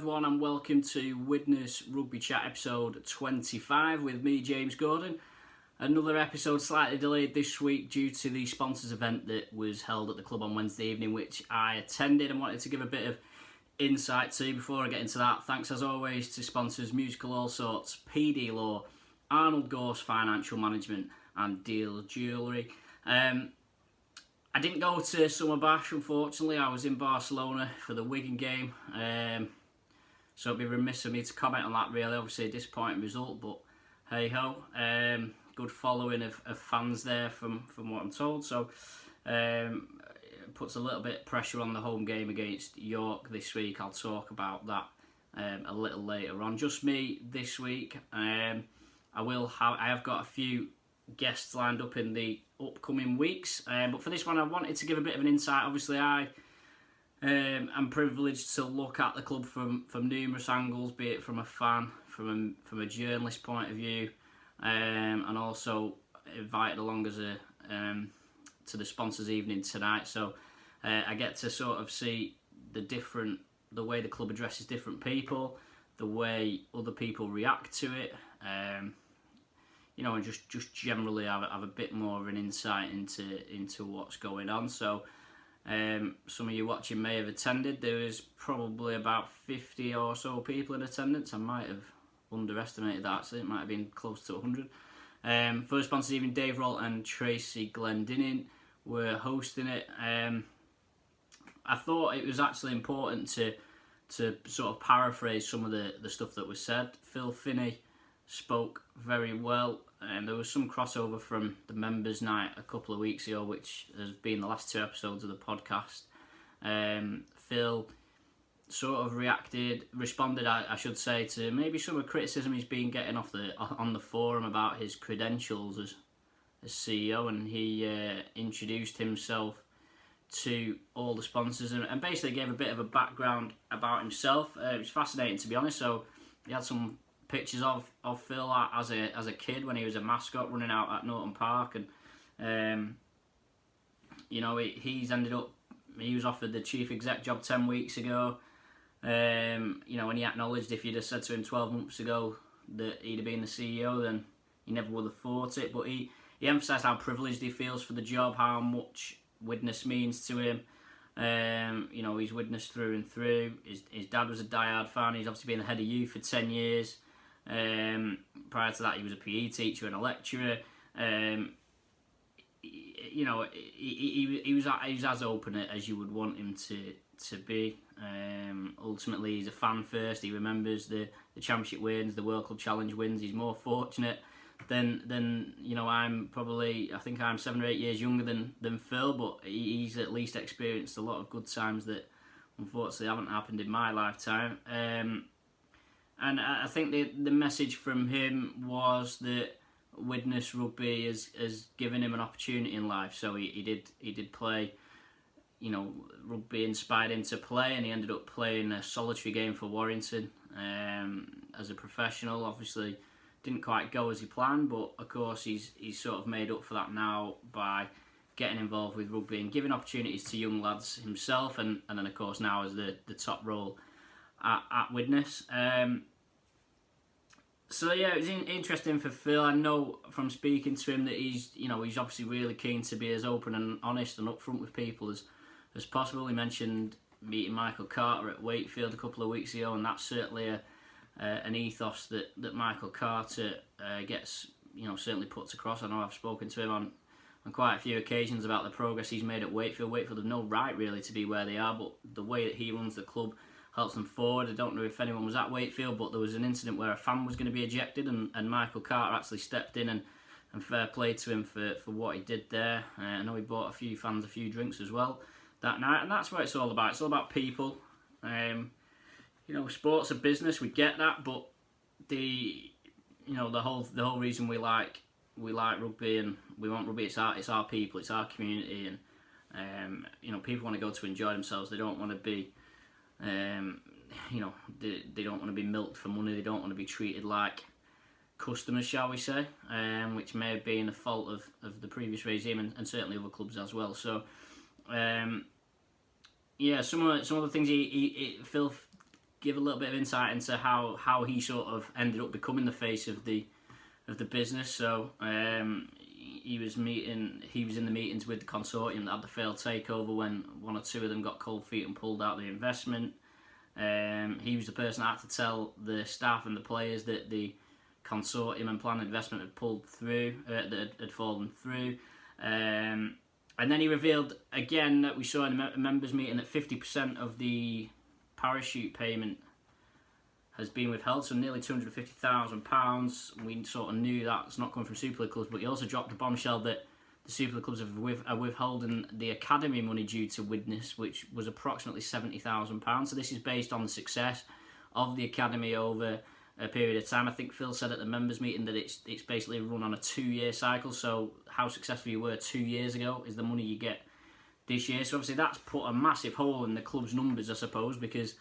everyone, and welcome to Widnes Rugby Chat episode 25 with me, James Gordon. Another episode slightly delayed this week due to the sponsors event that was held at the club on Wednesday evening, which I attended and wanted to give a bit of insight to. Before I get into that, thanks as always to sponsors Musical All Sorts, PD Law, Arnold Gorse Financial Management and Deal Jewellery. I didn't go to Summer Bash, unfortunately. I was in Barcelona for the Wigan game, so it'd be remiss of me to comment on that, really. Obviously a disappointing result, but hey-ho. Good following of fans there from what I'm told, so it puts a little bit of pressure on the home game against York this week. I'll talk about that a little later on. Just me this week. I have got a few guests lined up in the upcoming weeks, but for this one I wanted to give a bit of an insight. Obviously I am privileged to look at the club from numerous angles, be it from a fan, from a journalist point of view, and also invited along as a to the sponsors evening tonight, so I get to sort of see the way the club addresses different people, the way other people react to it, and just generally have a bit more of an insight into what's going on. So some of you watching may have attended. There was probably about 50 or so people in attendance. I might have underestimated that, so it might have been close to 100. First sponsors evening, Dave Rolt and Tracy Glendinning were hosting it. I thought it was actually important to sort of paraphrase some of the stuff that was said. Phil Finney spoke very well, and there was some crossover from the members' night a couple of weeks ago, which has been the last two episodes of the podcast. Phil sort of responded, I should say, to maybe some of the criticism he's been getting on the forum about his credentials as CEO, and he introduced himself to all the sponsors and basically gave a bit of a background about himself. It was fascinating, to be honest. So he had some pictures of Phil as a kid when he was a mascot running out at Norton Park, and he was offered the chief exec job 10 weeks ago, and he acknowledged if you'd have said to him 12 months ago that he'd have been the CEO, then he never would have thought it. But he emphasised how privileged he feels for the job, how much Widnes means to him. He's Widnes through and through. His dad was a diehard fan. He's obviously been the head of youth for 10 years. Prior to that, he was a PE teacher and a lecturer. He was as open as you would want him to be. Ultimately, he's a fan first. He remembers the championship wins, the World Club Challenge wins. He's more fortunate than I think I'm 7 or 8 years younger than Phil, but he's at least experienced a lot of good times that unfortunately haven't happened in my lifetime. And I think the message from him was that Widnes Rugby has given him an opportunity in life. So he did play, rugby inspired him to play, and he ended up playing a solitary game for Warrington as a professional. Obviously didn't quite go as he planned, but of course he's sort of made up for that now by getting involved with rugby and giving opportunities to young lads himself, and then of course now as the top role at Widnes. So yeah, it was interesting for Phil. I know from speaking to him that he's obviously really keen to be as open and honest and upfront with people as possible. He mentioned meeting Michael Carter at Wakefield a couple of weeks ago, and that's certainly an ethos that Michael Carter gets certainly puts across. I know I've spoken to him on quite a few occasions about the progress he's made at Wakefield. Wakefield have no right really to be where they are, but the way that he runs the club helps them forward. I don't know if anyone was at Wakefield, but there was an incident where a fan was going to be ejected, and Michael Carter actually stepped in and fair play to him for what he did there. I know he bought a few fans a few drinks as well that night, and that's what it's all about. It's all about people. Sports a business, we get that, but the whole reason we like rugby and we want rugby, it's our people, it's our community, and people want to go to enjoy themselves. They don't want to be they don't want to be milked for money. They don't want to be treated like customers, shall we say, which may have been a fault of the previous regime and certainly other clubs as well. So some of the things Phil give a little bit of insight into how he sort of ended up becoming the face of the business. So he was in the meetings with the consortium that had the failed takeover when one or two of them got cold feet and pulled out the investment. He was the person that had to tell the staff and the players that the consortium and planned investment had pulled through, that had fallen through. And then he revealed again that we saw in the members' meeting that 50% of the parachute payment has been withheld, so nearly £250,000. We sort of knew that's not coming from Super League clubs, but he also dropped a bombshell that the Super League clubs are withholding the academy money due to Widnes, which was approximately £70,000. So this is based on the success of the academy over a period of time. I think Phil said at the members' meeting that it's basically run on a 2-year cycle, so how successful you were 2 years ago is the money you get this year. So obviously that's put a massive hole in the club's numbers, I suppose, because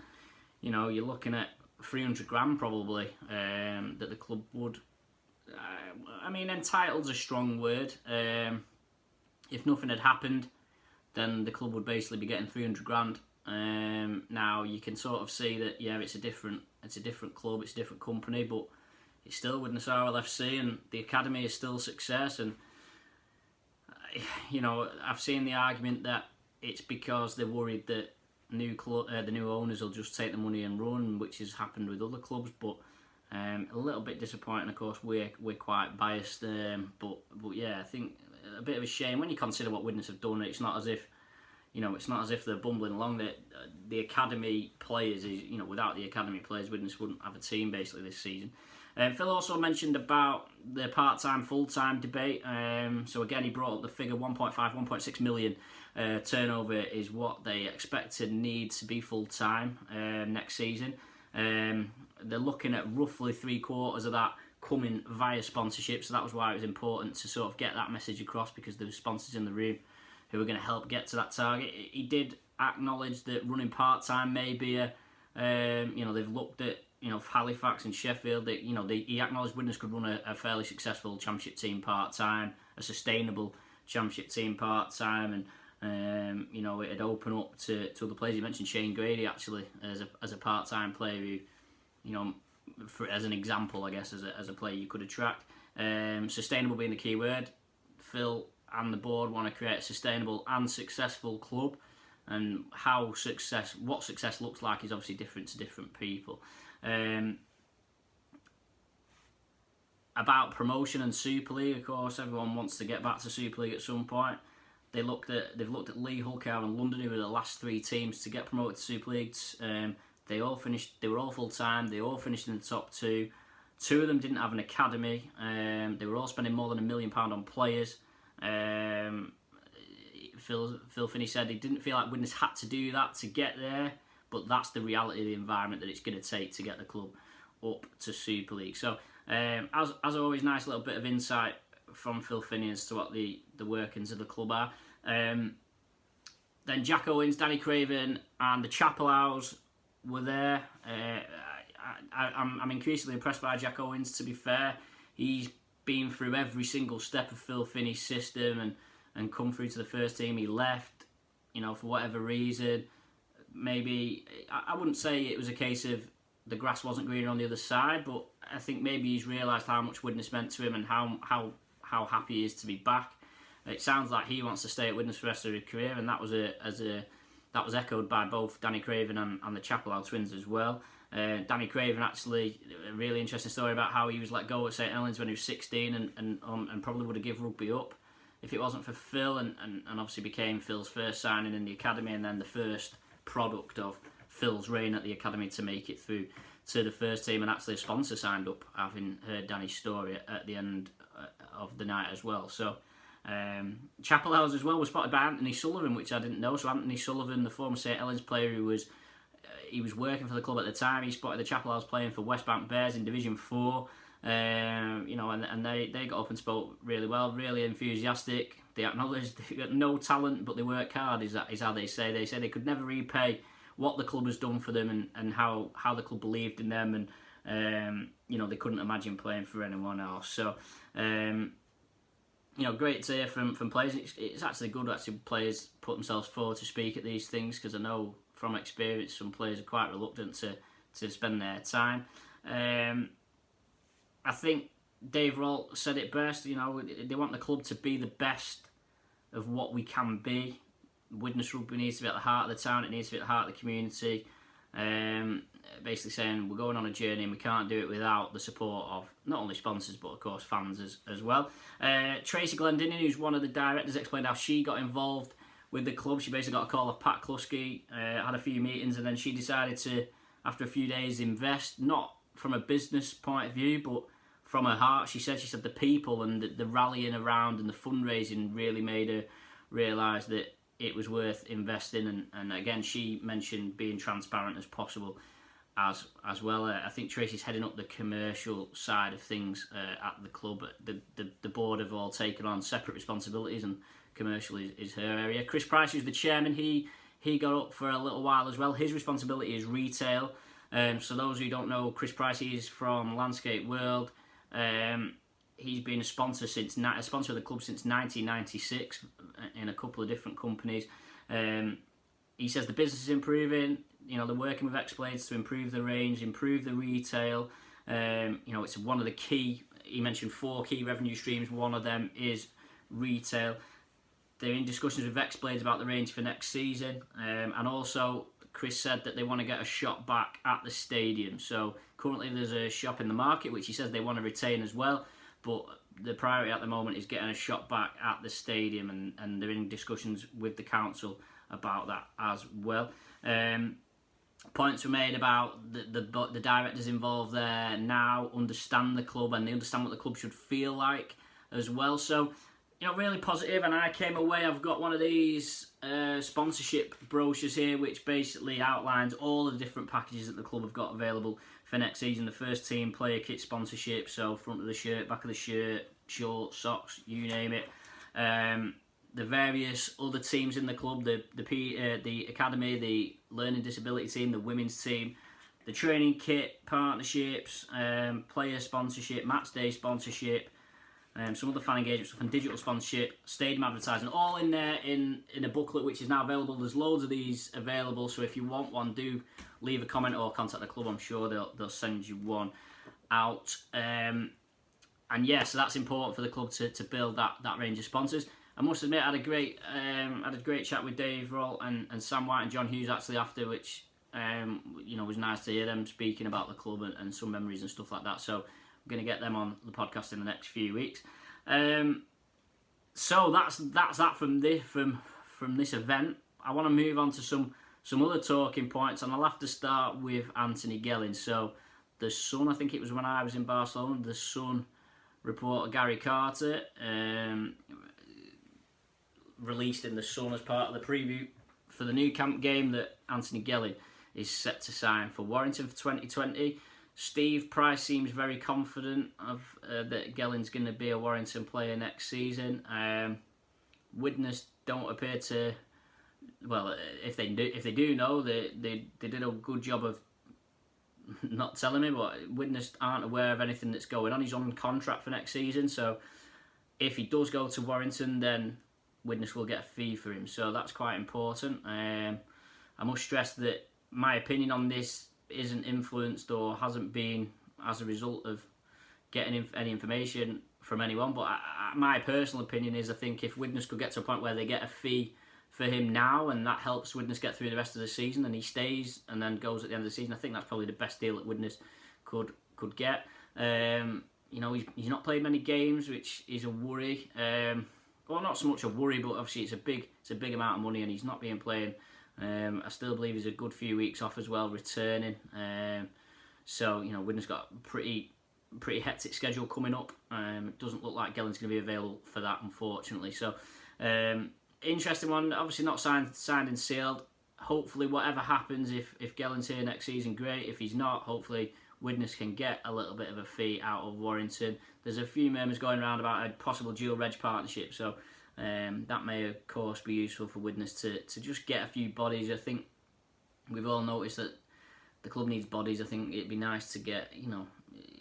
you're looking at 300 grand probably that the club would, entitled's a strong word. If nothing had happened, then the club would basically be getting 300 grand. Now you can sort of see that it's a different club, it's a different company, but it's still Widnes RLFC, and the academy is still a success. And I've seen the argument that it's because they're worried that the new owners will just take the money and run, which has happened with other clubs. But a little bit disappointing. Of course, we're quite biased, but yeah, I think a bit of a shame when you consider what Widnes have done. It's not as if they're bumbling along. The academy players without the academy players, Widnes wouldn't have a team basically this season. Phil also mentioned about the part-time, full-time debate. So again, he brought up the figure 1.5, 1.6 million turnover is what they expect to need to be full-time next season. They're looking at roughly 3/4 of that coming via sponsorship. So that was why it was important to sort of get that message across, because there were sponsors in the room who are going to help get to that target. He did acknowledge that running part-time may be they've looked at Halifax and Sheffield. He acknowledged Widnes could run a fairly successful championship team part-time, a sustainable championship team part-time, and it'd open up to other players. He mentioned Shane Grady actually as a part-time player who, as an example, I guess, as a player you could attract. Sustainable being the key word. Phil and the board want to create a sustainable and successful club, and what success looks like is obviously different to different people. About promotion and Super League, of course, everyone wants to get back to Super League at some point. They've looked at Leigh, Hull, Cardiff and London, who were the last 3 teams to get promoted to Super Leagues. They were all full time. They all finished in the top 2. 2 of them didn't have an academy. They were all spending more than £1 million on players. Phil Finney said he didn't feel like Widnes had to do that to get there, but that's the reality of the environment that it's going to take to get the club up to Super League. So, as always, nice little bit of insight from Phil Finney as to what the workings of the club are. Then Jack Owens, Danny Craven and the Chapelhouse were there. I'm increasingly impressed by Jack Owens, to be fair. He's been through every single step of Phil Finney's system and come through to the first team. He left, for whatever reason. Maybe, I wouldn't say it was a case of the grass wasn't greener on the other side, but I think maybe he's realised how much Widnes meant to him and how happy he is to be back. It sounds like he wants to stay at Widnes for the rest of his career, and that was echoed by both Danny Craven and the Chapelhouse twins as well. Danny Craven, actually, a really interesting story about how he was let go at St Helens when he was 16 and probably would have given rugby up if it wasn't for Phil, and obviously became Phil's first signing in the academy, and then the first product of Phil's reign at the academy to make it through to the first team, and actually a sponsor signed up, having heard Danny's story at the end of the night as well. So Chapelhouse as well was spotted by Anthony Sullivan, which I didn't know. So Anthony Sullivan, the former St Helens player who was working for the club at the time, he spotted the Chapelhouse playing for West Bank Bears in Division 4. And they got up and spoke really well, really enthusiastic. They acknowledged they got no talent, but they work hard, is how they say. They say they could never repay what the club has done for them and how the club believed in them, and they couldn't imagine playing for anyone else. So great to hear from players. It's actually good that players put themselves forward to speak at these things, because I know from experience some players are quite reluctant to spend their time. I think Dave Roll said it best. You know, they want the club to be the best of what we can be. Widnes Rugby needs to be at the heart of the town. It needs to be at the heart of the community. Basically saying we're going on a journey and we can't do it without the support of not only sponsors but of course fans as well. Tracy Glendinning, who's one of the directors, explained how she got involved with the club. She basically got a call off Pat Kluski, had a few meetings, and then she decided to, after a few days, invest, not from a business point of view but from her heart. She said the people and the rallying around and the fundraising really made her realise that it was worth investing, and again she mentioned being transparent as possible as well. I think Tracy's heading up the commercial side of things at the club. The board have all taken on separate responsibilities, and commercial is her area. Chris Price, who's the chairman, he got up for a little while as well. His responsibility is retail. So those who don't know, Chris Price, he's from Landscape World. He's been a sponsor of the club since 1996 in a couple of different companies. He says the business is improving. You know, they're working with X-Blades to improve the range, improve the retail. You know, it's one of the key. He mentioned 4 key revenue streams. One of them is retail. They're in discussions with X-Blades about the range for next season, and also Chris said that they want to get a shop back at the stadium. So currently there's a shop in the market which he says they want to retain as well, but the priority at the moment is getting a shop back at the stadium, and they're in discussions with the council about that as well. Points were made about the directors involved there now understand the club and they understand what the club should feel like as well. So, you know, really positive. And I came away, I've got one of these sponsorship brochures here which basically outlines all the different packages that the club have got available for next season. The first team player kit sponsorship, so front of the shirt, back of the shirt, shorts, socks, you name it. The various other teams in the club, the academy, the learning disability team, the women's team, the training kit, partnerships, player sponsorship, match day sponsorship, some other fan engagement stuff, and digital sponsorship, stadium advertising, all in there in a booklet which is now available. There's loads of these available, so if you want one, do leave a comment or contact the club. I'm sure they'll send you one out. And yeah, so that's important for the club to build that range of sponsors. I must admit, I had a great chat with Dave Roll and Sam White and John Hughes actually after, which you know, was nice to hear them speaking about the club and some memories and stuff like that. So I'm going to get them on the podcast in the next few weeks. So that's that from this event. I want to move on to some other talking points, and I'll have to start with Anthony Gelling. So the Sun, I think it was when I was in Barcelona, the Sun reporter Gary Carter released in the Sun as part of the preview for the new camp game that Anthony Gelling is set to sign for Warrington for 2020. Steve Price seems very confident that Gelling's going to be a Warrington player next season. Widnes don't appear to. Well, if they do know, they did a good job of not telling me, but Widnes aren't aware of anything that's going on. He's on contract for next season, so if he does go to Warrington, then Widnes will get a fee for him. So that's quite important. I must stress that my opinion on this isn't influenced or hasn't been as a result of getting any information from anyone, but my personal opinion is I think if Widnes could get to a point where they get a fee for him now and that helps Widnes get through the rest of the season and he stays and then goes at the end of the season, I think that's probably the best deal that Widnes could get. You know, he's not played many games, which is a worry. Well, not so much a worry, but obviously it's a big amount of money and he's not been playing. I still believe he's a good few weeks off as well, returning. So, you know, Widnes got a pretty hectic schedule coming up. It doesn't look like Gelling's going to be available for that, unfortunately. So, interesting one. Obviously not signed and sealed. Hopefully, whatever happens, if Gelling's here next season, great. If he's not, hopefully Widnes can get a little bit of a fee out of Warrington. There's a few murmurs going around about a possible dual reg partnership, so that may of course be useful for Widnes to just get a few bodies. I think we've all noticed that the club needs bodies. I think it'd be nice to get, you know,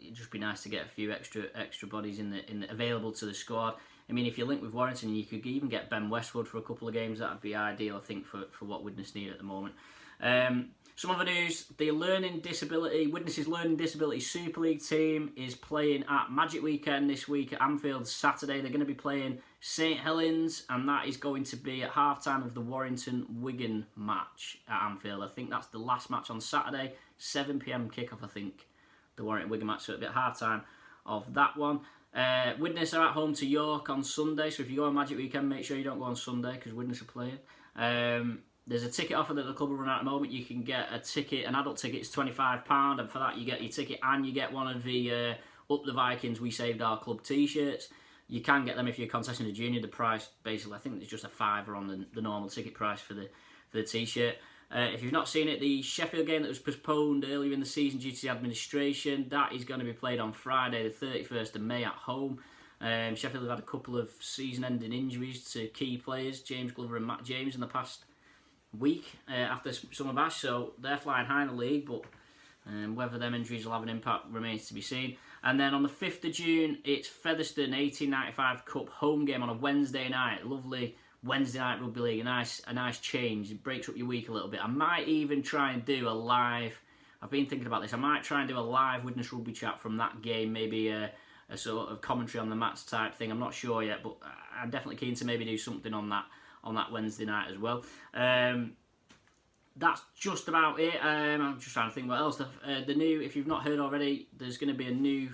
it'd just be nice to get a few extra bodies in the available to the squad. I mean, if you link with Warrington, you could even get Ben Westwood for a couple of games. That'd be ideal, I think, for what Widnes need at the moment. Some other news, the Widnes' Learning Disability Super League team is playing at Magic Weekend this week at Anfield Saturday. They're going to be playing St Helens, and that is going to be at half-time of the Warrington-Wigan match at Anfield. I think that's the last match on Saturday, 7 p.m. kickoff, I think, the Warrington-Wigan match, so it'll be at half-time of that one. Widnes are at home to York on Sunday, so if you go on Magic Weekend, make sure you don't go on Sunday, because Widnes are playing. There's a ticket offer that the club will run out at the moment. You can get a ticket, an adult ticket is £25, and for that you get your ticket and you get one of the Up the Vikings We Saved Our Club t-shirts. You can get them if you're contesting a junior. The price, basically, I think there's just a £5 on the normal ticket price for the t-shirt. If you've not seen it, the Sheffield game that was postponed earlier in the season due to the administration, that is going to be played on Friday the 31st of May at home. Sheffield have had a couple of season-ending injuries to key players, James Glover and Matt James, in the past week after summer bash, so they're flying high in the league, but whether them injuries will have an impact remains to be seen. And then on the 5th of June, it's Featherstone 1895 Cup home game on a Wednesday night. Lovely Wednesday night rugby league, a nice change. It breaks up your week a little bit. I might even try and do a live, I've been thinking about this, I might try and do a live Widnes Rugby Chat from that game, maybe a sort of commentary on the match type thing. I'm not sure yet, but I'm definitely keen to maybe do something on that Wednesday night as well. That's just about it. I'm just trying to think what else. The new, if you've not heard already, there's going to be a new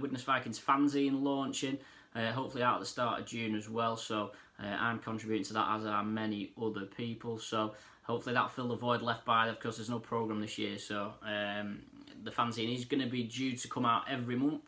Widnes Vikings fanzine launching, hopefully out at the start of June as well. So I'm contributing to that, as are many other people. So hopefully that'll fill the void left by, of course, there's no programme this year. So the fanzine is going to be due to come out every month,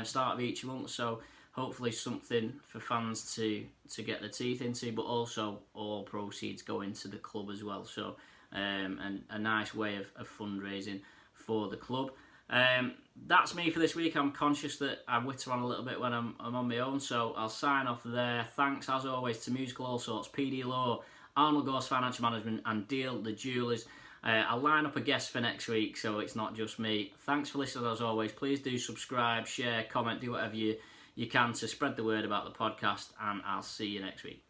start of each month. So hopefully something for fans to get their teeth into, but also all proceeds go into the club as well. So and a nice way of fundraising for the club. That's me for this week. I'm conscious that I witter on a little bit when I'm on my own, so I'll sign off there. Thanks as always to Musical All Sorts, PD Law, Arnold Gorse Financial Management and Deal the Jewelers. I'll line up a guest for next week, so it's not just me. Thanks for listening as always. Please do subscribe, share, comment, do whatever you can to spread the word about the podcast, and I'll see you next week.